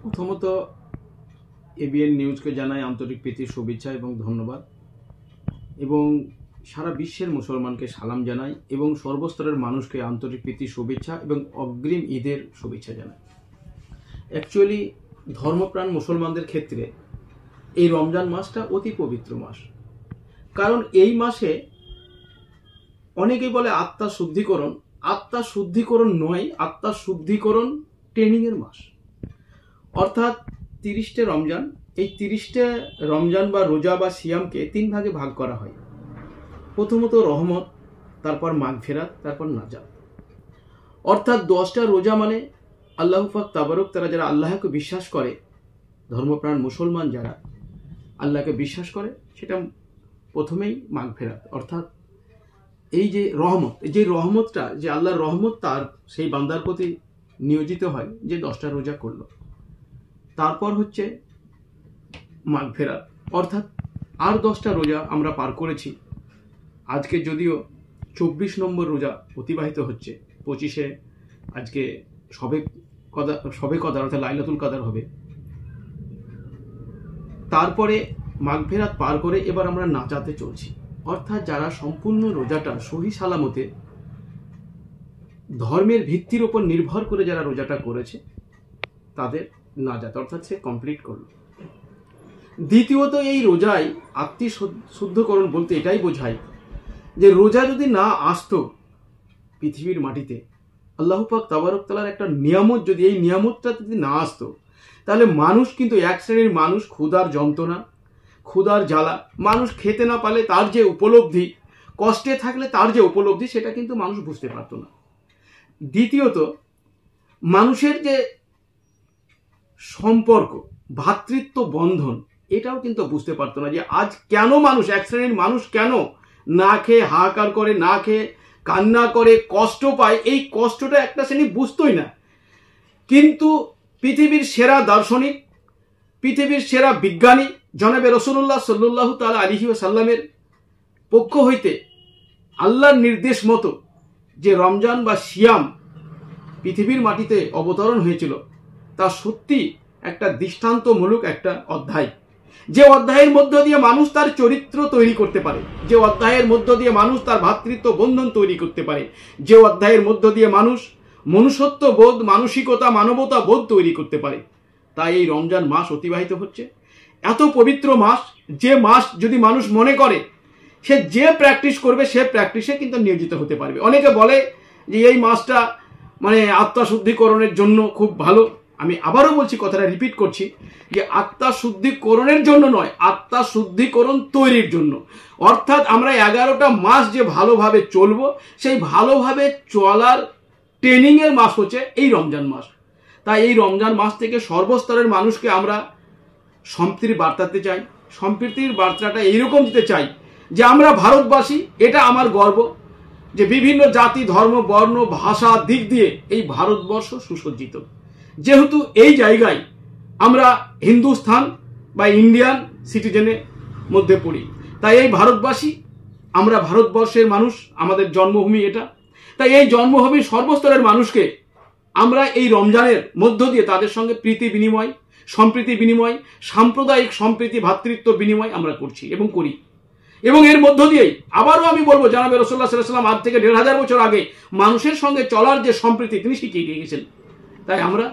প্রথমত এবিএন নিউজকে জানাই আন্তরিক প্রীতি শুভেচ্ছা এবং ধন্যবাদ, এবং সারা বিশ্বের মুসলমানকে সালাম জানাই এবং সর্বস্তরের মানুষকে আন্তরিক প্রীতি শুভেচ্ছা এবং অগ্রিম ঈদের শুভেচ্ছা জানাই। অ্যাকচুয়ালি ধর্মপ্রাণ মুসলমানদের ক্ষেত্রে এই রমজান মাসটা অতি পবিত্র মাস। কারণ এই মাসে অনেকেই বলে আত্মা শুদ্ধিকরণ। আত্মা শুদ্ধিকরণ নয়, আত্মা শুদ্ধিকরণ ট্রেনিংয়ের মাস। অর্থাৎ 30টে রমজান, এই 30টে রমজান বা রোজা বা সিয়ামকে 3 ভাগে ভাগ করা হয়। প্রথমত রহমত, তারপর মাগফিরাত, তারপর নাজাত। অর্থাৎ 10টা রোজা মানে আল্লাহ পাক তাবারক তারা যারা আল্লাহকে বিশ্বাস করে, ধর্মপ্রাণ মুসলমান যারা আল্লাহকে বিশ্বাস করে, সেটা প্রথমেই মাগফিরাত। অর্থাৎ এই যে রহমত, যে রহমতটা, যে আল্লাহর রহমত তার সেই বান্দার প্রতি নিয়োজিত হয় যে 10টা রোজা করলো। তারপর হচ্ছে মাগফিরাত, অর্থাৎ আর 10টা রোজা আমরা পার করেছি। আজকে যদিও 24 নম্বর রোজা অতিবাহিত হচ্ছে, 25-এ আজকে সবে কদর অর্থাৎ লাইলাতুল কদর হবে। তারপরে মাগফিরাত পার করে এবার আমরা নাজাতে চলছি। অর্থাৎ যারা সম্পূর্ণ রোজাটা সহি সালামতে ধর্মের ভিত্তির উপর নির্ভর করে যারা রোজাটা করেছে তাদের নাজাত, অর্থাৎ সে কমপ্লিট করলো। দ্বিতীয়ত এই রোজায় আত্মশুদ্ধকরণ বলতে এটাই বোঝায় যে রোজা যদি না আসতো পৃথিবীর মাটিতে, আল্লাহ পাক তাবারক তাআলার একটা নিয়ামত, যদি এই নিয়ামতটা যদি না আসতো, তাহলে মানুষ কিন্তু এক শ্রেণীর মানুষ ক্ষুধার যন্ত্রণা, ক্ষুধার জ্বালা, মানুষ খেতে না পারলে তার যে উপলব্ধি, কষ্টে থাকলে তার যে উপলব্ধি, সেটা কিন্তু মানুষ বুঝতে পারতো না। দ্বিতীয়ত মানুষের যে সম্পর্ক, ভ্রাতৃত্ব বন্ধন, এটাও কিন্তু বুঝতে পারতো না যে আজ কেন মানুষ, এক শ্রেণীর মানুষ কেন না খেয়ে হাহাকার করে, না খেয়ে কান্না করে, কষ্ট পায়, এই কষ্টটা একটা শ্রেণী বুঝতোই না। কিন্তু পৃথিবীর সেরা দার্শনিক, পৃথিবীর সেরা বিজ্ঞানী জনাবে রাসূলুল্লাহ সাল্লাল্লাহু তাআলা আলাইহি ওয়াসাল্লামের পক্ষ হইতে আল্লাহর নির্দেশ মতো যে রমজান বা সিয়াম পৃথিবীর মাটিতে অবতরণ হয়েছিল, তা সত্যি একটা দৃষ্টান্তমূলক একটা অধ্যায়। যে অধ্যায়ের মধ্য দিয়ে মানুষ তার চরিত্র তৈরি করতে পারে, যে অধ্যায়ের মধ্য দিয়ে মানুষ তার ভ্রাতৃত্ব বন্ধন তৈরি করতে পারে, যে অধ্যায়ের মধ্য দিয়ে মানুষ মনুষ্যত্ব বোধ, মানসিকতা, মানবতা বোধ তৈরি করতে পারে। তাই এই রমজান মাস অতিবাহিত হচ্ছে, এত পবিত্র মাস, যে মাস যদি মানুষ মনে করে সে যে প্র্যাকটিস করবে সে প্র্যাকটিসে কিন্তু নিয়োজিত হতে পারবে। অনেকে বলে যে এই মাসটা মানে আত্মা শুদ্ধিকরণের জন্য খুব ভালো। আমি আবারও বলছি, কথাটা রিপিট করছি, যে আত্মা শুদ্ধিকরণের জন্য নয়, আত্মা শুদ্ধিকরণ তৈরির জন্য। অর্থাৎ আমরা 11টা মাস যে ভালোভাবে চলবো, সেই ভালোভাবে চলার ট্রেনিংয়ের মাস হচ্ছে এই রমজান মাস। তাই এই রমজান মাস থেকে সর্বস্তরের মানুষকে আমরা সম্প্রীতির বার্তাতে চাই। সম্প্রীতির বার্তাটা এইরকম দিতে চাই যে আমরা ভারতবাসী, এটা আমার গর্ব যে বিভিন্ন জাতি, ধর্ম, বর্ণ, ভাষা দিক দিয়ে এই ভারতবর্ষ সুসজ্জিত। যেহেতু এই জায়গায় আমরা হিন্দুস্থান বা ইন্ডিয়ান সিটিজেনের মধ্যে পড়ি, তাই এই ভারতবাসী, আমরা ভারতবর্ষের মানুষ, আমাদের জন্মভূমি এটা। তাই এই জন্মভূমির সর্বস্তরের মানুষকে আমরা এই রমজানের মধ্য দিয়ে তাদের সঙ্গে প্রীতি বিনিময়, সম্প্রীতি বিনিময়, সাম্প্রদায়িক সম্প্রীতি, ভ্রাতৃত্ব বিনিময় আমরা করছি এবং করি। এবং এর মধ্য দিয়েই আবারও আমি বলবো, জানাবে রাসূলুল্লাহ সাল্লাল্লাহু আলাইহি ওয়াসাল্লাম আজ থেকে 1500 বছর আগে মানুষের সঙ্গে চলার যে সম্প্রীতি তিনি শিখিয়ে দিয়ে গেছেন। তাই আমরা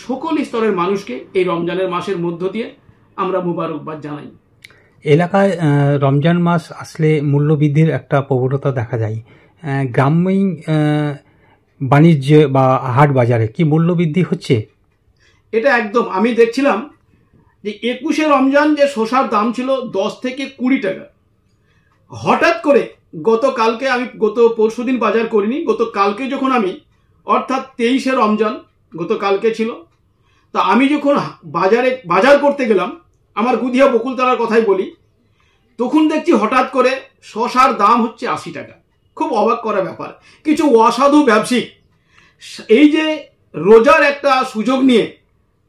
সকল স্তরের মানুষকে এই রমজানের মাসের মধ্য দিয়ে আমরা মুবারকবাদ জানাই। এলাকায় রমজান মাস আসলে মূল্যবৃদ্ধির একটা প্রবণতা দেখা যায়। গ্রামীণ বাণিজ্য বা হাট বাজারে কি মূল্যবৃদ্ধি হচ্ছে? এটা একদম, আমি দেখছিলাম যে 21শে রমজান যে শসার দাম ছিল 10 থেকে 20 টাকা, হঠাৎ করে গতকালকে, আমি গত পরশুদিন বাজার করিনি, গতকালকে যখন আমি, অর্থাৎ 23শে রমজান গতকালকে ছিল, তা আমি যখন বাজার করতে গেলাম, আমার গুদিয়া বকুলতলার কথাই বলি, তখন দেখছি হঠাৎ করে শসার দাম হচ্ছে 80 টাকা। খুব অবাক করা ব্যাপার। কিছু অসাধু ব্যবসায়ী এই যে রোজার একটা সুযোগ নিয়ে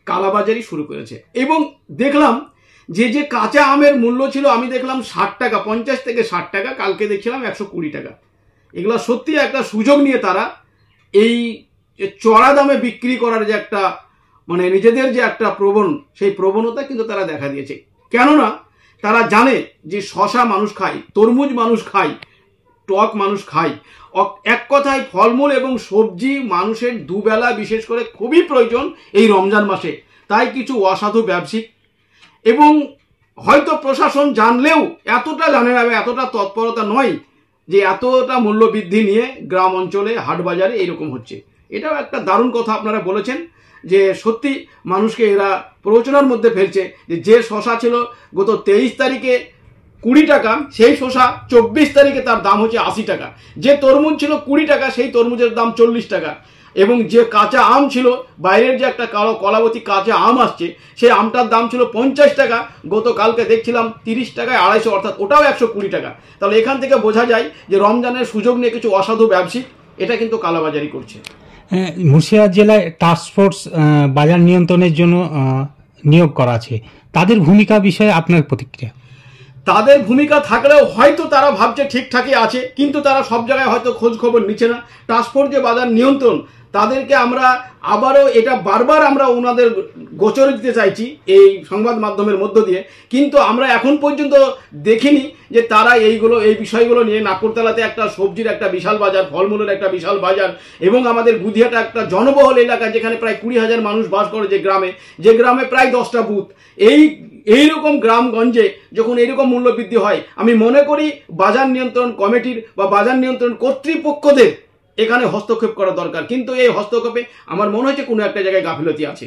কালাবাজারি শুরু করেছে। এবং দেখলাম যে যে কাঁচা আমের মূল্য ছিল, আমি দেখলাম 60 টাকা, 50 থেকে 60 টাকা, কালকে দেখছিলাম 120 টাকা। এগুলা সত্যি একটা সুযোগ নিয়ে তারা এই চড়া দামে বিক্রি করার যে একটা মানে নিজেদের যে একটা সেই প্রবণতা কিন্তু তারা দেখা দিয়েছে। কেননা তারা জানে যে শশা মানুষ খায়, তরমুজ মানুষ খায়, টক মানুষ খায়। এক কথায় ফলমূল এবং সবজি মানুষের দুবেলা বিশেষ করে খুবই প্রয়োজন এই রমজান মাসে। তাই কিছু অসাধু ব্যবসায়িক এবং হয়তো প্রশাসন জানলেও এতটা জানে না, এতটা তৎপরতা নয় যে এতটা মূল্য বৃদ্ধি নিয়ে গ্রাম অঞ্চলে হাট বাজারে এরকম হচ্ছে। এটাও একটা দারুণ কথা আপনারা বলেছেন যে সত্যি মানুষকে এরা প্ররোচনার মধ্যে ফেলছে। যে শশা ছিল গত 23 তারিখে 20 টাকা, সেই শশা 24 তারিখে তার দাম হচ্ছে 80 টাকা। যে তরমুজ ছিল 20 টাকা, সেই তরমুজের দাম 40 টাকা। এবং যে কাঁচা আম ছিল, বাইরের যে একটা কালো কলাবতী কাঁচা আম আসছে, সেই আমটার দাম ছিল 50 টাকা, গতকালকে দেখছিলাম 30 টাকায় 250, অর্থাৎ ওটাও 120 টাকা। তাহলে এখান থেকে বোঝা যায় যে রমজানের সুযোগ নিয়ে কিছু অসাধু ব্যবসায়ী এটা কিন্তু কালোবাজারি করছে। মুর্শিদাবাদ জেলায় টাস্কফোর্স বাজার নিয়ন্ত্রণের জন্য নিয়োগ করা আছে, তাদের ভূমিকা বিষয়ে আপনার প্রতিক্রিয়া? তাদের ভূমিকা থাকলেও হয়তো তারা ভাবছে ঠিকঠাকই আছে, কিন্তু তারা সব জায়গায় হয়তো খোঁজ খবর নিচ্ছে না। টাস্কফোর্স যে বাজার নিয়ন্ত্রণ, তাদেরকে আমরা আবারও এটা বারবার আমরা ওনাদের গোচরে দিতে চাইছি এই সংবাদ মাধ্যমের মধ্য দিয়ে, কিন্তু আমরা এখন পর্যন্ত দেখিনি যে তারা এই বিষয়গুলো নিয়ে। নাকুরতলাতে একটা সবজির একটা বিশাল বাজার, ফলমূলের একটা বিশাল বাজার, এবং আমাদের গুদিয়াটা একটা জনবহুল এলাকা যেখানে প্রায় 20,000 মানুষ বাস করে, যে গ্রামে প্রায় 10টা বুথ। এইরকম গ্রামগঞ্জে যখন এইরকম মূল্য বৃদ্ধি হয়, আমি মনে করি বাজার নিয়ন্ত্রণ কমিটির বা বাজার নিয়ন্ত্রণ কর্তৃপক্ষদের এখানে হস্তক্ষেপ করা দরকার। কিন্তু এই হস্তক্ষেপে আমার মনে হচ্ছে কোনো একটা জায়গায় গাফিলতি আছে।